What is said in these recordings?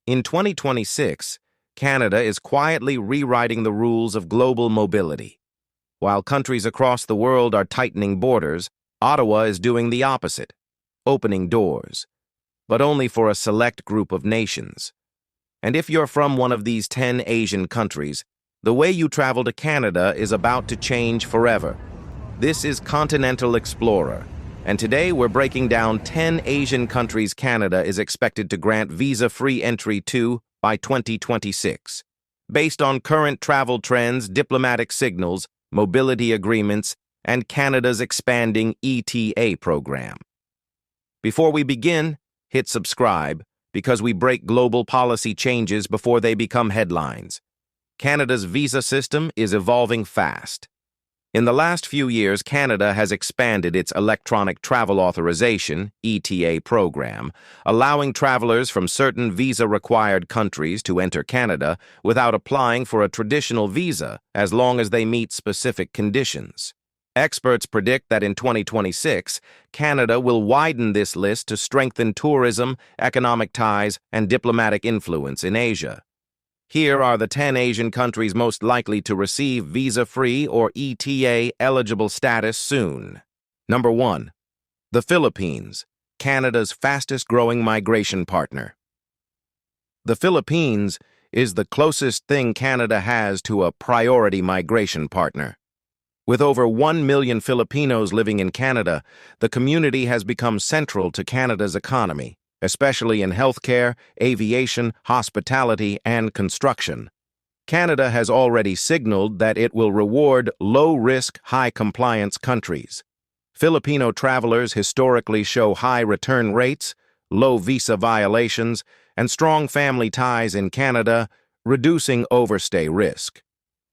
In 2026, Canada is quietly rewriting the rules of global mobility. While countries across the world are tightening borders, Ottawa is doing the opposite, opening doors, but only for a select group of nations. And if you're from one of these 10 Asian countries, the way you travel to Canada is about to change forever. This is Continental Explorer, and today we're breaking down 10 Asian countries Canada is expected to grant visa-free entry to by 2026, based on current travel trends, diplomatic signals, mobility agreements, and Canada's expanding ETA program. Before we begin, hit subscribe, because we break global policy changes before they become headlines. Canada's visa system is evolving fast. In the last few years, Canada has expanded its Electronic Travel Authorization (ETA) program, allowing travelers from certain visa-required countries to enter Canada without applying for a traditional visa as long as they meet specific conditions. Experts predict that in 2026, Canada will widen this list to strengthen tourism, economic ties, and diplomatic influence in Asia. Here are the 10 Asian countries most likely to receive visa-free or ETA-eligible status soon. Number 1. The Philippines, Canada's fastest-growing migration partner. The Philippines is the closest thing Canada has to a priority migration partner. With over 1 million Filipinos living in Canada, the community has become central to Canada's economy, especially in healthcare, aviation, hospitality, and construction. Canada has already signaled that it will reward low-risk, high-compliance countries. Filipino travelers historically show high return rates, low visa violations, and strong family ties in Canada, reducing overstay risk.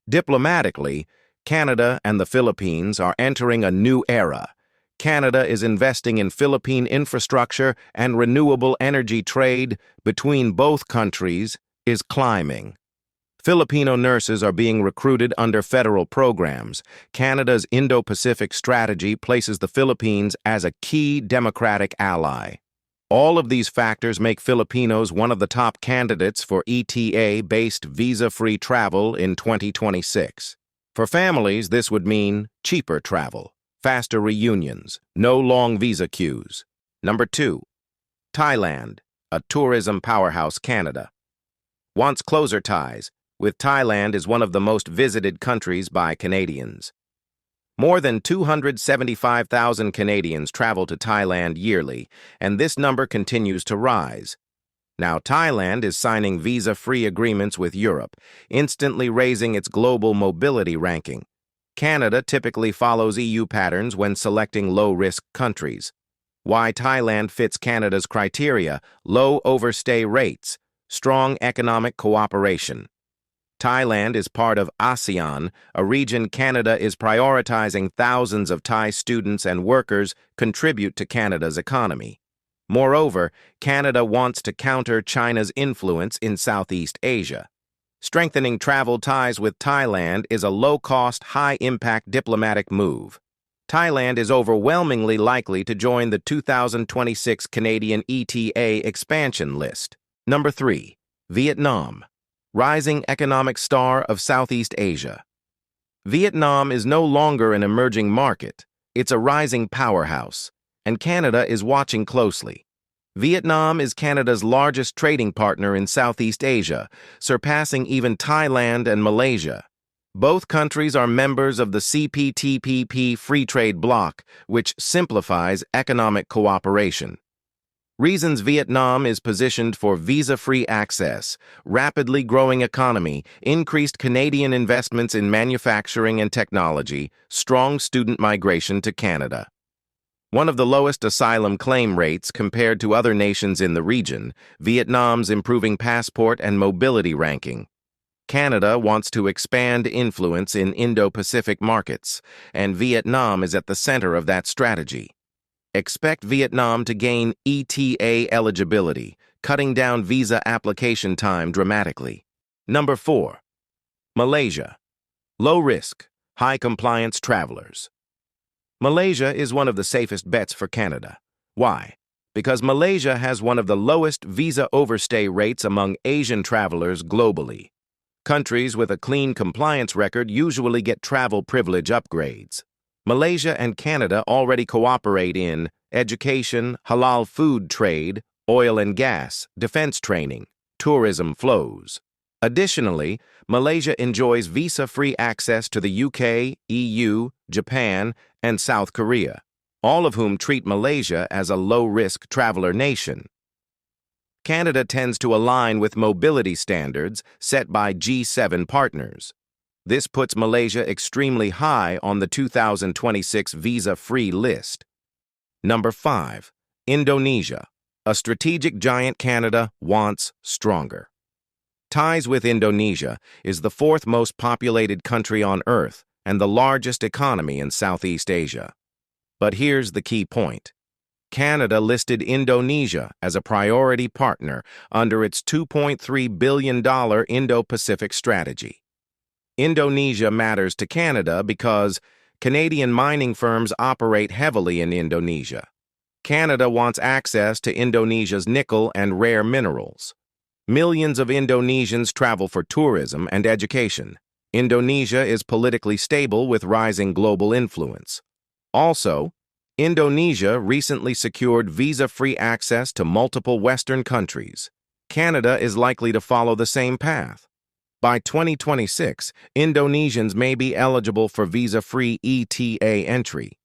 Diplomatically, Canada and the Philippines are entering a new era. Canada is investing in Philippine infrastructure, and renewable energy trade between both countries is climbing. Filipino nurses are being recruited under federal programs. Canada's Indo-Pacific strategy places the Philippines as a key democratic ally. All of these factors make Filipinos one of the top candidates for ETA-based visa-free travel in 2026. For families, this would mean cheaper travel, faster reunions, no long visa queues. Number 2. Thailand, a tourism powerhouse Canada. Wants closer ties, with Thailand is one of the most visited countries by Canadians. More than 275,000 Canadians travel to Thailand yearly, and this number continues to rise. Now, Thailand is signing visa-free agreements with Europe, instantly raising its global mobility ranking. Canada typically follows EU patterns when selecting low-risk countries. Why Thailand fits Canada's criteria: low overstay rates, strong economic cooperation. Thailand is part of ASEAN, a region Canada is prioritizing. Thousands of Thai students and workers contribute to Canada's economy. Moreover, Canada wants to counter China's influence in Southeast Asia. Strengthening travel ties with Thailand is a low-cost, high-impact diplomatic move. Thailand is overwhelmingly likely to join the 2026 Canadian ETA expansion list. Number 3. Vietnam, rising economic star of Southeast Asia. Vietnam is no longer an emerging market. It's a rising powerhouse, and Canada is watching closely. Vietnam is Canada's largest trading partner in Southeast Asia, surpassing even Thailand and Malaysia. Both countries are members of the CPTPP free trade bloc, which simplifies economic cooperation. Reasons: Vietnam is positioned for visa-free access, rapidly growing economy, increased Canadian investments in manufacturing and technology, strong student migration to Canada. One of the lowest asylum claim rates compared to other nations in the region, Vietnam's improving passport and mobility ranking. Canada wants to expand influence in Indo-Pacific markets, and Vietnam is at the center of that strategy. Expect Vietnam to gain ETA eligibility, cutting down visa application time dramatically. Number 4. Malaysia, low risk, high compliance travelers. Malaysia is one of the safest bets for Canada. Why? Because Malaysia has one of the lowest visa overstay rates among Asian travelers globally. Countries with a clean compliance record usually get travel privilege upgrades. Malaysia and Canada already cooperate in education, halal food trade, oil and gas, defense training, tourism flows. Additionally, Malaysia enjoys visa-free access to the UK, EU, Japan, and South Korea, all of whom treat Malaysia as a low-risk traveler nation. Canada tends to align with mobility standards set by G7 partners. This puts Malaysia extremely high on the 2026 visa-free list. Number 5. Indonesia. A strategic giant Canada wants stronger. Ties with Indonesia is the fourth most populated country on Earth and the largest economy in Southeast Asia. But here's the key point. Canada listed Indonesia as a priority partner under its $2.3 billion Indo-Pacific strategy. Indonesia matters to Canada because Canadian mining firms operate heavily in Indonesia. Canada wants access to Indonesia's nickel and rare minerals. Millions of Indonesians travel for tourism and education. Indonesia is politically stable with rising global influence. Also, Indonesia recently secured visa-free access to multiple Western countries. Canada is likely to follow the same path. By 2026, Indonesians may be eligible for visa-free ETA entry.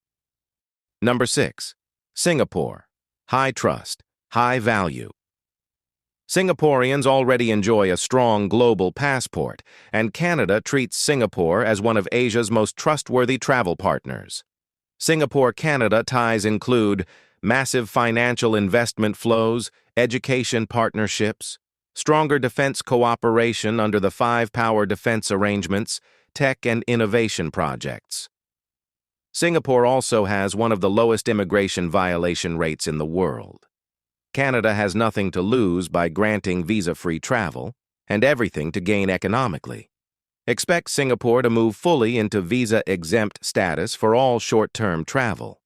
Number 6. Singapore. High trust, high value. Singaporeans already enjoy a strong global passport, and Canada treats Singapore as one of Asia's most trustworthy travel partners. Singapore-Canada ties include massive financial investment flows, education partnerships, stronger defense cooperation under the five-power defense arrangements, tech and innovation projects. Singapore also has one of the lowest immigration violation rates in the world. Canada has nothing to lose by granting visa-free travel, and everything to gain economically. Expect Singapore to move fully into visa-exempt status for all short-term travel.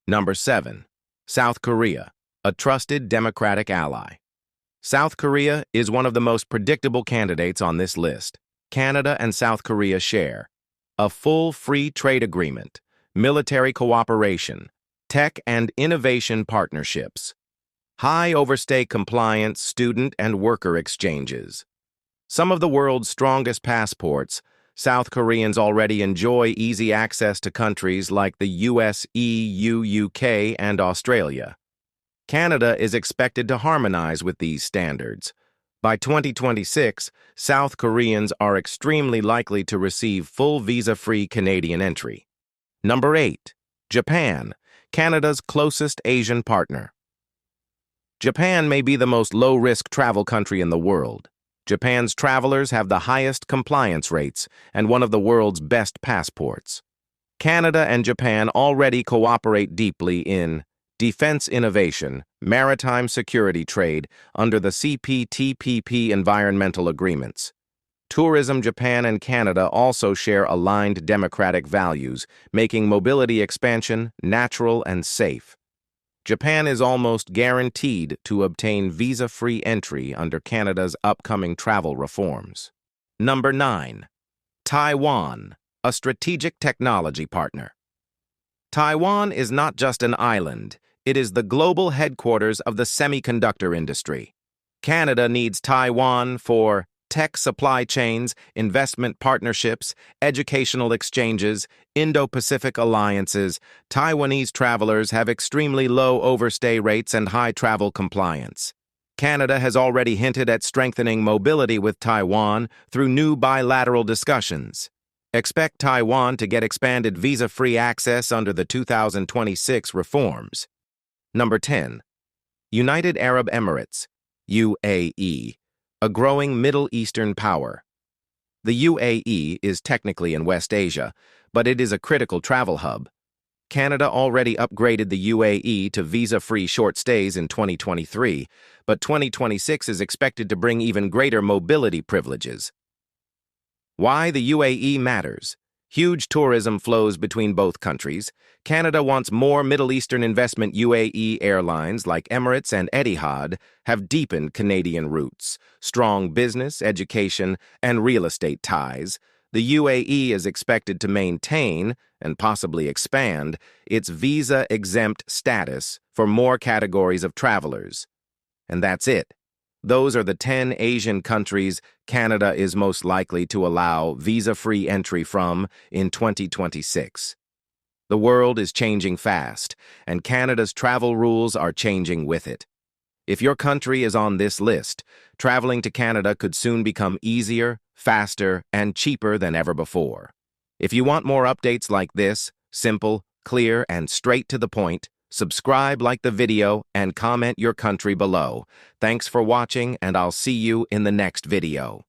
Number 7. South Korea, a trusted democratic ally. South Korea is one of the most predictable candidates on this list. Canada and South Korea share a full free trade agreement, military cooperation, tech and innovation partnerships, high overstay compliance, student and worker exchanges. Some of the world's strongest passports, South Koreans already enjoy easy access to countries like the US, EU, UK, and Australia. Canada is expected to harmonize with these standards. By 2026, South Koreans are extremely likely to receive full visa-free Canadian entry. Number 8. Japan, Canada's closest Asian partner. Japan may be the most low-risk travel country in the world. Japan's travelers have the highest compliance rates and one of the world's best passports. Canada and Japan already cooperate deeply in defense innovation, maritime security trade under the CPTPP environmental agreements. Tourism. Japan and Canada also share aligned democratic values, making mobility expansion natural and safe. Japan is almost guaranteed to obtain visa-free entry under Canada's upcoming travel reforms. Number 9. Taiwan, a strategic technology partner. Taiwan is not just an island, it is the global headquarters of the semiconductor industry. Canada needs Taiwan for tech supply chains, investment partnerships, educational exchanges, Indo-Pacific alliances. Taiwanese travelers have extremely low overstay rates and high travel compliance. Canada has already hinted at strengthening mobility with Taiwan through new bilateral discussions. Expect Taiwan to get expanded visa-free access under the 2026 reforms. Number 10. United Arab Emirates, UAE, a growing Middle Eastern power. The UAE is technically in West Asia, but it is a critical travel hub. Canada already upgraded the UAE to visa-free short stays in 2023, but 2026 is expected to bring even greater mobility privileges. Why the UAE matters. Huge tourism flows between both countries. Canada wants more Middle Eastern investment. UAE airlines like Emirates and Etihad have deepened Canadian roots. Strong business, education, and real estate ties. The UAE is expected to maintain, and possibly expand, its visa-exempt status for more categories of travelers. And that's it. Those are the 10 Asian countries Canada is most likely to allow visa-free entry from in 2026. The world is changing fast, and Canada's travel rules are changing with it. If your country is on this list, traveling to Canada could soon become easier, faster, and cheaper than ever before. If you want more updates like this, simple, clear, and straight to the point, subscribe, like the video, and comment your country below. Thanks for watching, and I'll see you in the next video.